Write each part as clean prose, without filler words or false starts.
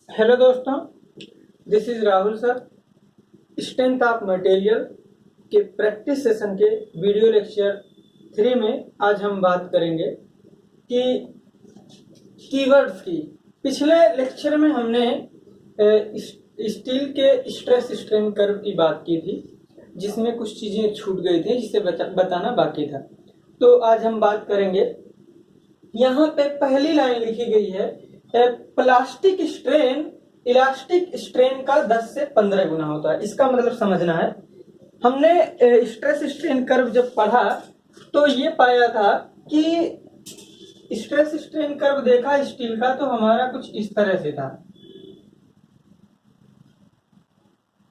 Hello दोस्तों, this is Rahul sir. Strength of material के practice session के वीडियो लेक्चर 3 में आज हम बात करेंगे कि कीवर्ड्स की। पिछले लेक्चर में हमने स्टील के स्ट्रेस स्ट्रेन कर्व की बात की थी, जिसमें कुछ चीज़ें छूट गई थी जिसे बताना बाकी था। तो आज हम बात करेंगे। यहाँ पे पहली लाइन लिखी गई है, प्लास्टिक स्ट्रेन इलास्टिक स्ट्रेन का 10 से 15 गुना होता है। इसका मतलब समझना है। हमने स्ट्रेस स्ट्रेन कर्व जब पढ़ा तो ये पाया था कि स्ट्रेस स्ट्रेन कर्व देखा स्टील का तो हमारा कुछ इस तरह से था।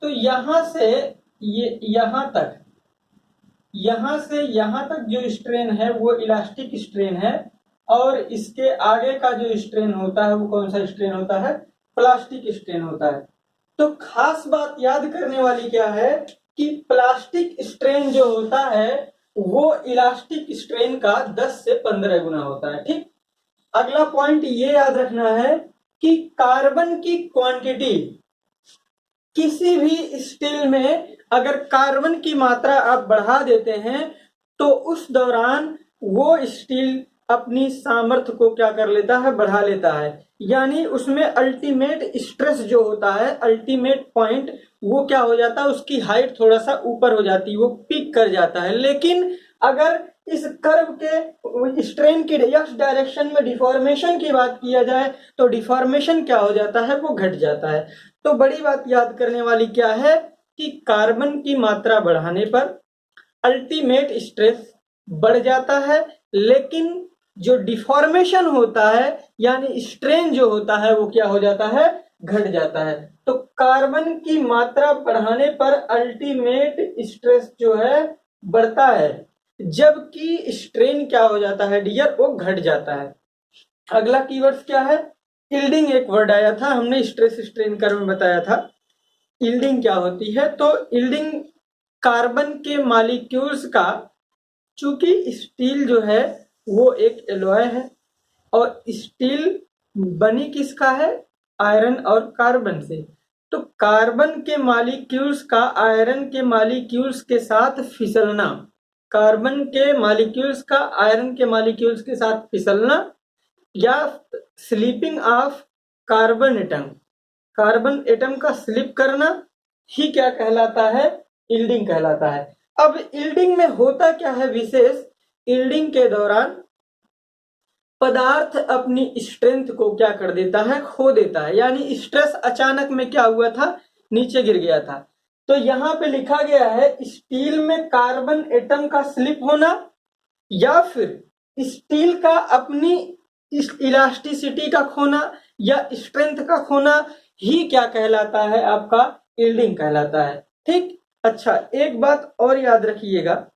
तो यहां से ये यहां से यहां तक जो स्ट्रेन है वो इलास्टिक स्ट्रेन है, और इसके आगे का जो स्ट्रेन होता है वो कौन सा स्ट्रेन होता है? प्लास्टिक स्ट्रेन होता है। तो खास बात याद करने वाली क्या है कि प्लास्टिक स्ट्रेन जो होता है वो इलास्टिक स्ट्रेन का 10 से 15 गुना होता है। ठीक। अगला पॉइंट ये याद रखना है कि कार्बन की क्वांटिटी, किसी भी स्टील में अगर कार्बन की मात्रा आप बढ़ा देते हैं तो उस दौरान वो स्टील अपनी सामर्थ्य को क्या कर लेता है? बढ़ा लेता है। यानी उसमें अल्टीमेट स्ट्रेस जो होता है, अल्टीमेट पॉइंट, वो क्या हो जाता है? उसकी हाइट थोड़ा सा ऊपर हो जाती है, वो पीक कर जाता है। लेकिन अगर इस कर्व के स्ट्रेन की एक्स डायरेक्शन में डिफॉर्मेशन की बात किया जाए तो डिफॉर्मेशन क्या हो जाता है? वो घट जाता है। तो बड़ी बात याद करने वाली क्या है कि कार्बन की मात्रा बढ़ाने पर अल्टीमेट स्ट्रेस बढ़ जाता है, लेकिन जो डिफॉर्मेशन होता है यानी स्ट्रेन जो होता है वो क्या हो जाता है? घट जाता है। तो कार्बन की मात्रा बढ़ाने पर अल्टीमेट स्ट्रेस जो है बढ़ता है, जबकि स्ट्रेन क्या हो जाता है डियर? वो घट जाता है। अगला कीवर्ड्स क्या है? यील्डिंग एक वर्ड आया था, हमने स्ट्रेस स्ट्रेन कर्व में बताया था। यील्डिंग क्या होती है? तो यील्डिंग कार्बन के मॉलिक्यूल्स का, चूंकि स्टील जो है वो एक एलॉय है और स्टील बनी किसका है? आयरन और कार्बन से। तो कार्बन के मॉलिक्यूल्स का आयरन के मॉलिक्यूल्स के साथ फिसलना, कार्बन के मॉलिक्यूल्स का आयरन के मॉलिक्यूल्स के साथ फिसलना, या slipping of carbon atom, carbon atom का स्लिप करना ही क्या कहलाता है? यील्डिंग कहलाता है। अब यील्डिंग में होता क्या है विशेष? यील्डिंग के दौरान पदार्थ अपनी स्ट्रेंथ को क्या कर देता है? खो देता है। यानी स्ट्रेस अचानक में क्या हुआ था? नीचे गिर गया था। तो यहां पे लिखा गया है स्टील में कार्बन एटम का स्लिप होना या फिर स्टील का अपनी इलास्टिसिटी का खोना या स्ट्रेंथ का खोना ही क्या कहलाता है? आपका यील्डिंग कहलाता है। ठीक। अच्छा, एक बात और याद रखिएगा,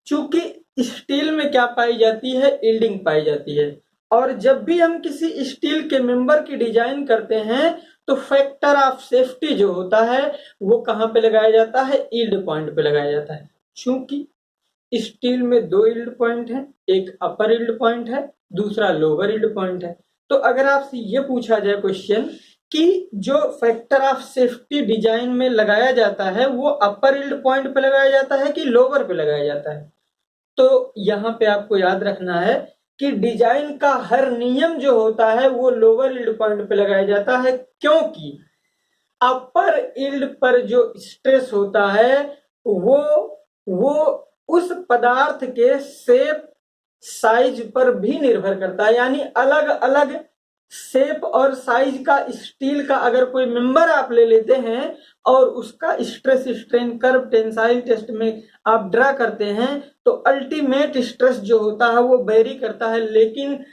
चूंकि स्टील में क्या पाई जाती है? यील्डिंग पाई जाती है। और जब भी हम किसी स्टील के मेंबर की डिजाइन करते हैं तो फैक्टर ऑफ सेफ्टी जो होता है वो कहां पे लगाया जाता है? यील्ड पॉइंट पे लगाया जाता है। चूंकि स्टील में 2 यील्ड पॉइंट है, एक अपर यील्ड पॉइंट है, दूसरा लोअर यील्ड पॉइंट है। तो अगर आपसे ये पूछा जाए क्वेश्चन कि जो फैक्टर ऑफ सेफ्टी डिजाइन में लगाया जाता है वो अपर यील्ड पॉइंट पे लगाया जाता है कि लोअर पे लगाया जाता है, तो यहाँ पे आपको याद रखना है कि डिजाइन का हर नियम जो होता है वो लोअर यील्ड पॉइंट पे लगाया जाता है, क्योंकि अपर यील्ड पर जो स्ट्रेस होता है वो उस पदार्थ के शेप साइज पर भी निर्भर करता है। यानी अलग अलग शेप और साइज का स्टील का अगर कोई मेंबर आप ले लेते हैं और उसका stress strain curve tensile test में आप ड्रा करते हैं तो अल्टीमेट स्ट्रेस जो होता है वो वेरी करता है, लेकिन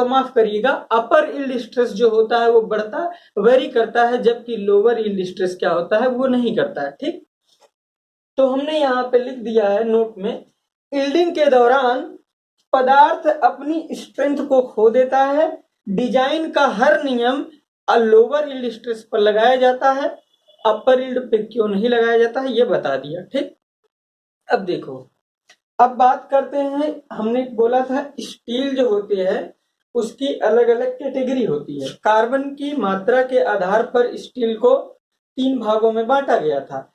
माफ करिएगा, अपर यील्ड स्ट्रेस जो होता है वो बढ़ता वेरी करता है, जबकि लोअर यील्ड स्ट्रेस क्या होता है? वो नहीं करता है। ठीक। तो हमने यहाँ पे लिख दिया है नोट में, यील्डिंग के दौरान पदार्थ अपनी स्ट्रेंथ को खो देता है, डिजाइन का हर नियम लोअर यील्ड स्ट्रेस पर लगाया जाता है, अपर यील्ड पे क्यों नहीं लगाया जाता है ये बता दिया। ठीक। अब देखो, अब बात करते हैं, हमने बोला था स्टील जो होती है उसकी अलग अलग कैटेगरी होती है। कार्बन की मात्रा के आधार पर स्टील को 3 भागों में बांटा गया था।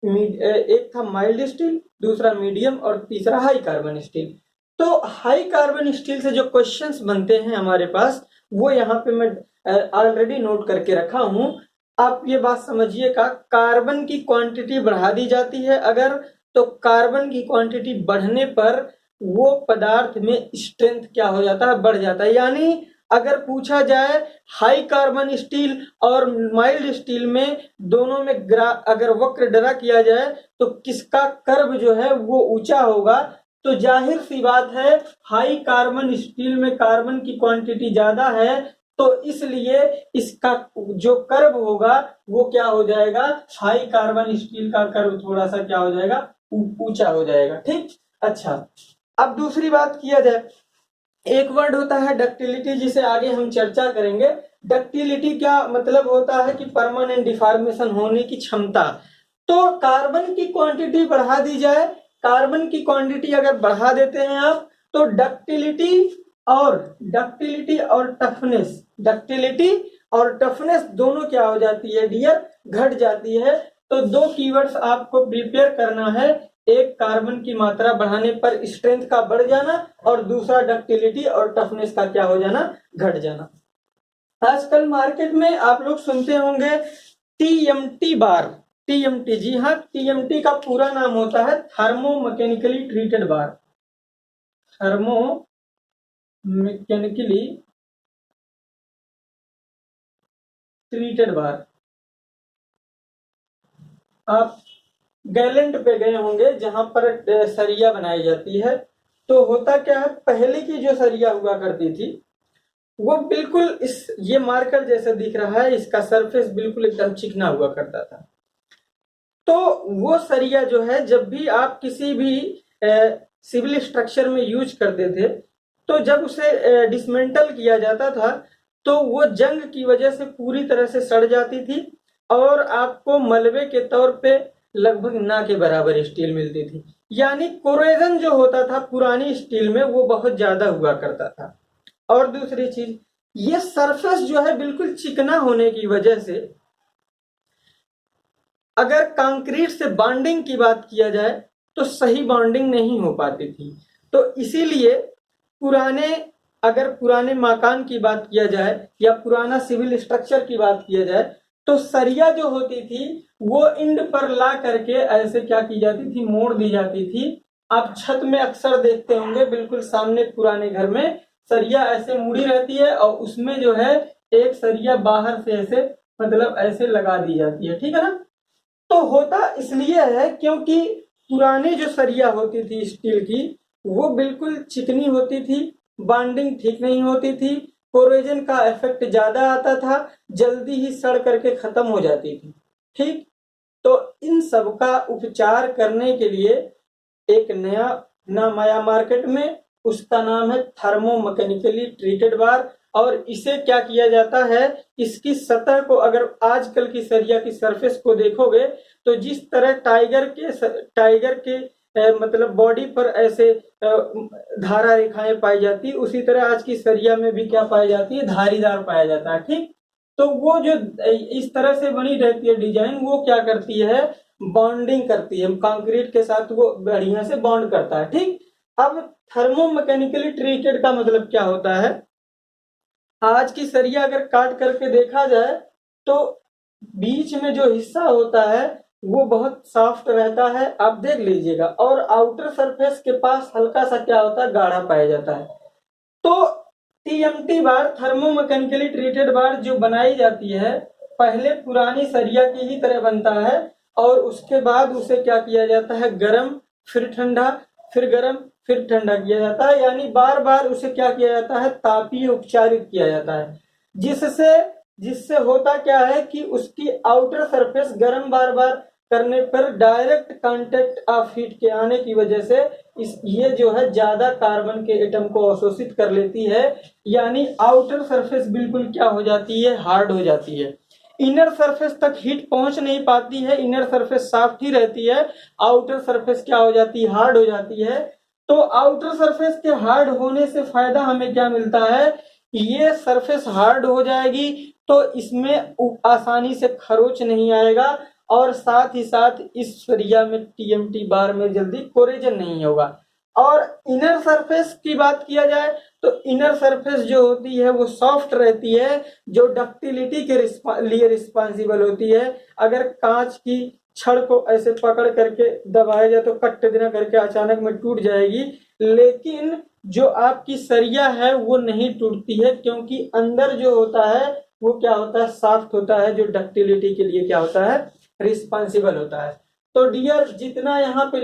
एक था माइल्ड स्टील, दूसरा मीडियम और तीसरा हाई कार्बन स्टील। तो हाई कार्बन स्टील से जो क्वेश्चंस बनते हैं हमारे पास, वो यहाँ पे मैं ऑलरेडी नोट करके रखा हूं। आप ये बात समझिएगा, कार्बन की क्वांटिटी बढ़ा दी जाती है अगर, तो कार्बन की क्वांटिटी बढ़ने पर वो पदार्थ में स्ट्रेंथ क्या हो जाता है, बढ़ जाता है। यानी अगर पूछा जाए हाई कार्बन स्टील और माइल्ड स्टील में दोनों में अगर वक्र ड्रा किया जाए तो किसका कर्व जो है वो ऊंचा होगा, तो जाहिर सी बात है हाई कार्बन स्टील में कार्बन की क्वांटिटी ज्यादा है, तो इसलिए इसका जो कर्व होगा वो क्या हो जाएगा, हाई कार्बन स्टील का कर्व थोड़ा सा क्या हो जाएगा, ऊंचा हो जाएगा। ठीक, अच्छा अब दूसरी बात किया जाए, एक वर्ड होता है डक्टिलिटी, जिसे आगे हम चर्चा करेंगे। डक्टिलिटी क्या मतलब होता है कि परमानेंट डिफॉर्मेशन होने की क्षमता। तो कार्बन की क्वांटिटी बढ़ा दी जाए, कार्बन की क्वांटिटी अगर बढ़ा देते हैं आप, तो डक्टिलिटी और टफनेस दोनों क्या हो जाती है डियर, घट जाती है। तो 2 कीवर्ड्स आपको प्रिपेयर करना है, एक कार्बन की मात्रा बढ़ाने पर स्ट्रेंथ का बढ़ जाना और दूसरा डक्टिलिटी और टफनेस का क्या हो जाना, घट जाना। आजकल मार्केट में आप लोग सुनते होंगे टीएमटी बार, टीएमटी, जी हाँ, टीएमटी का पूरा नाम होता है थर्मो मैकेनिकली ट्रीटेड बार, थर्मो मैकेनिकली ट्रीटेड बार। आप गैलेंट पे गए होंगे जहां पर सरिया बनाई जाती है, तो होता क्या है, पहले की जो सरिया हुआ करती थी वो बिल्कुल ये मार्कर जैसा दिख रहा है, इसका सरफेस बिल्कुल एकदम चिकना हुआ करता था। तो वो सरिया जो है जब भी आप किसी भी सिविल स्ट्रक्चर में यूज करते थे, तो जब उसे डिसमेंटल किया जाता था तो वो जंग की वजह से पूरी तरह से सड़ जाती थी और आपको मलबे के तौर पे लगभग ना के बराबर स्टील मिलती थी। यानी कोरेजन जो होता था पुरानी स्टील में वो बहुत ज्यादा हुआ करता था। और दूसरी चीज, ये सरफेस जो है बिल्कुल चिकना होने की वजह से अगर कंक्रीट से बॉन्डिंग की बात किया जाए तो सही बॉन्डिंग नहीं हो पाती थी। तो इसीलिए पुराने मकान की बात किया जाए या पुराना सिविल स्ट्रक्चर की बात किया जाए, तो सरिया जो होती थी वो इंड पर ला करके ऐसे क्या की जाती थी, मोड़ दी जाती थी। आप छत में अक्सर देखते होंगे, बिल्कुल सामने पुराने घर में सरिया ऐसे मुड़ी रहती है और उसमें जो है एक सरिया बाहर से ऐसे मतलब ऐसे लगा दी जाती है, ठीक है ना। तो होता इसलिए है क्योंकि पुरानी जो सरिया होती थी स्टील की वो बिल्कुल चिकनी होती थी, बॉन्डिंग ठीक नहीं होती थी, कोरोजन का इफेक्ट ज्यादा आता था, जल्दी ही सड़ करके खत्म हो जाती थी। ठीक, तो इन सब का उपचार करने के लिए एक नया नाम आया मार्केट में, उसका नाम है थर्मो मैकेनिकली ट्रीटेड बार। और इसे क्या किया जाता है, इसकी सतह को अगर आजकल की सरिया की सरफेस को देखोगे तो जिस तरह टाइगर के मतलब बॉडी पर ऐसे धारा रेखाएं पाई जाती है, उसी तरह आज की सरिया में भी क्या पाई जाती है, धारीदार पाया जाता है। ठीक, तो वो जो इस तरह से बनी रहती है डिजाइन, वो क्या करती है, बॉन्डिंग करती है कंक्रीट के साथ, वो बढ़िया से बॉन्ड करता है। ठीक, अब थर्मो मैकेनिकली ट्रीटेड का मतलब क्या होता है, आज की सरिया अगर काट करके देखा जाए तो बीच में जो हिस्सा होता है वो बहुत सॉफ्ट रहता है, आप देख लीजिएगा, और आउटर सरफेस के पास हल्का सा क्या होता है, गाढ़ा पाया जाता है। तो TMT bar, thermo mechanically treated bar जो बनाई जाती है, पहले पुरानी सरिया की ही तरह बनता है और उसके बाद उसे क्या किया जाता है, गर्म फिर ठंडा फिर गर्म फिर ठंडा किया जाता है। यानी बार बार उसे क्या किया जाता है, तापीय उपचारित किया जाता है, जिससे होता क्या है कि उसकी आउटर सरफेस गर्म बार बार करने पर डायरेक्ट कांटेक्ट ऑफ हीट के आने की वजह से ये जो है ज्यादा कार्बन के एटम को अवशोषित कर लेती है। यानी आउटर सरफेस बिल्कुल क्या हो जाती है, हार्ड हो जाती है, इनर सरफेस तक हीट पहुंच नहीं पाती है, इनर सरफेस सॉफ्ट ही रहती है, आउटर सरफेस क्या हो जाती है, हार्ड हो जाती है। तो आउटर सरफेस के हार्ड होने से फायदा हमें क्या मिलता है, ये सरफेस हार्ड हो जाएगी तो इसमें आसानी से खरोच नहीं आएगा और साथ ही साथ इस सरिया में टीएमटी बार में जल्दी कोरेजन नहीं होगा। और इनर सरफेस की बात किया जाए तो इनर सरफेस जो होती है वो सॉफ्ट रहती है, जो डक्टिलिटी के लिए रिस्पॉन्सिबल होती है। अगर कांच की छड़ को ऐसे पकड़ करके दबाया जाए तो कट देना करके अचानक में टूट जाएगी, लेकिन जो आपकी सरिया है वो नहीं टूटती है, क्योंकि अंदर जो होता है वो क्या होता है, सॉफ्ट होता है, जो डक्टिलिटी के लिए क्या होता है, रिस्पॉन्सिबल होता है। तो डियर, जितना यहाँ पे